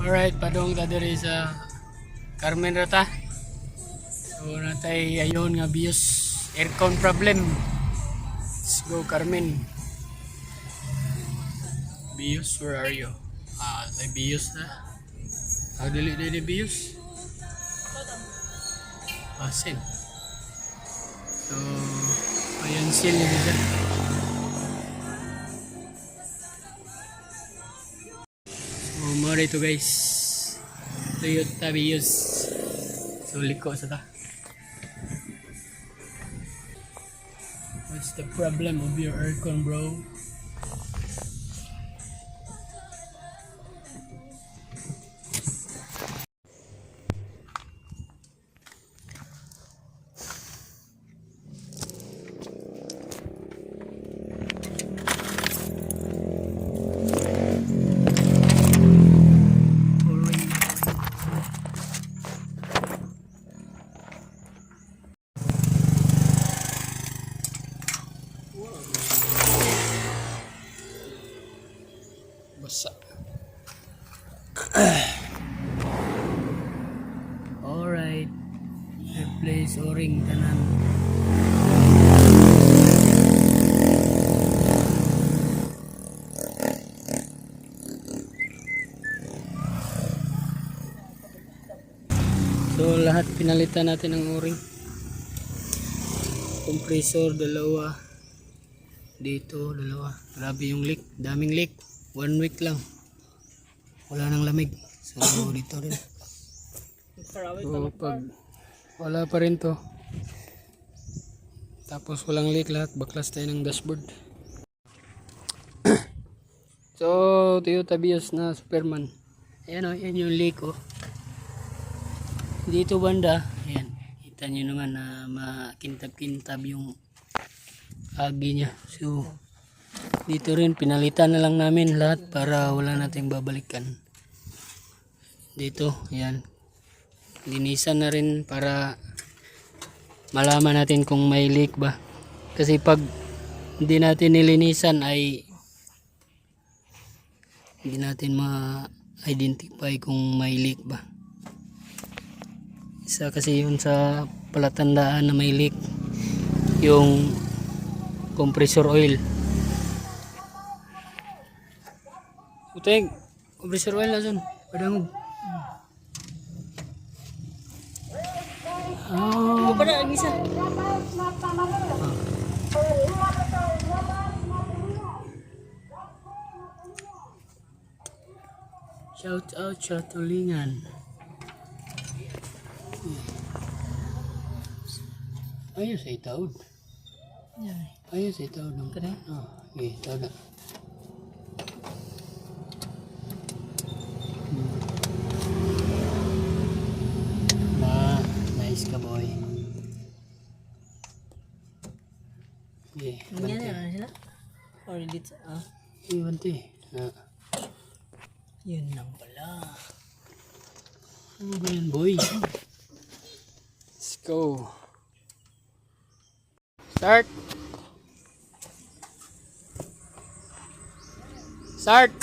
Alright, padong ta diri sa Carmen Rata. So natay ayon nga bios aircon problem. Let's go Carmen. Bios, where are you? Tay bios na. Dili bios. Sin. So ayan sila dito. Mara ito guys, Toyota Vios. So liko sa ta. What's the problem of your aircon, bro? Basa. Alright. Replace o-ring tanan. So lahat pinalitan natin ng o-ring. Compressor dalawa. Dito dalawa. Grabe yung leak, daming leak. 1 week lang. Wala nang lamig. So dito rin. So pag wala pa rin to. Tapos walang leak lahat. Baklas tayo ng dashboard. So Toyota Vios na Superman. Ayan o, yan yung leak o. Dito banda. Ayan. Kita nyo naman na makintab-kintab yung agi niya. So dito rin pinalitan na lang namin lahat para wala nating babalikan. Dito, yan. Linisan na rin para malaman natin kung may leak ba. Kasi pag hindi natin nilinisan ay hindi natin ma-identify kung may leak ba. Isa kasi yun sa palatandaan na may leak, yung compressor oil. Uteng, compressor oil na dun. Padangog. Oh. Pada ang isa. Shout out sa Tulingan. Ayos ay taod. Ayos ay taod ng kada. Okay, taod na. Nice ka boy. Okay, ganyan na sila? Or dito Iwanti. Yun lang pala. Ano ba yan boy? Let's go. Start. Start.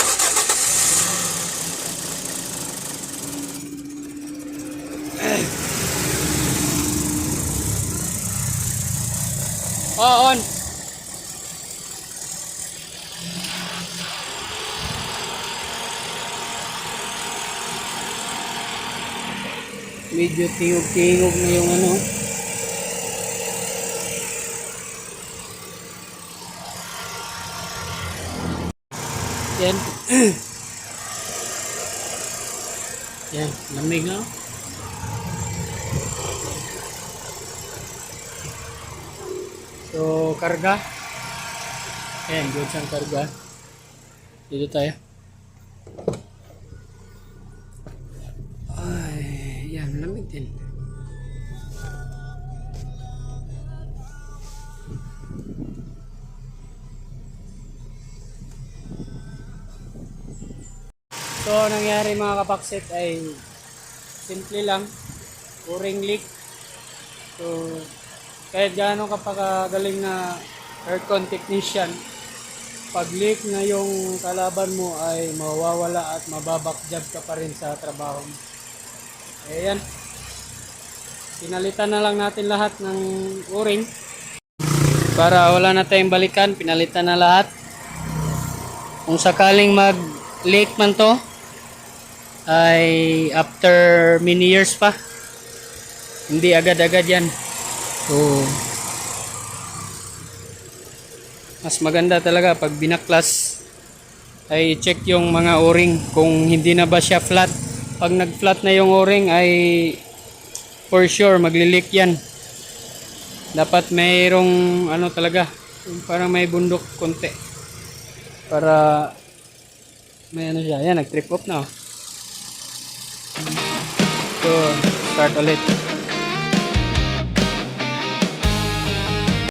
On. Medyo tingog-tingog na yung ano. Yan. Yan, lamig na. So, karga. Ayan, good siyang karga. Dito tayo. Ay, yan, lamig din. So, nangyari mga kapaksit ay simple lang. O-ring leak. So, kahit gaano kapagaling na aircon technician, pag leak na yung kalaban mo ay mawawala at mababakjab ka pa rin sa trabaho mo. Ayan. Pinalitan na lang natin lahat ng o-ring. Para wala na tayong balikan, pinalitan na lahat. Kung sakaling mag-leak man to, ay after many years pa. Hindi agad-agad yan. So, mas maganda talaga pag binaklas ay check yung mga o-ring kung hindi na ba siya flat. Pag nag-flat na yung o-ring ay for sure magli-leak yan. Dapat mayroong ano talaga, yung parang may bundok konti. Para may ano siya. Yan, nag-trip off na. Oh. So, start ulit.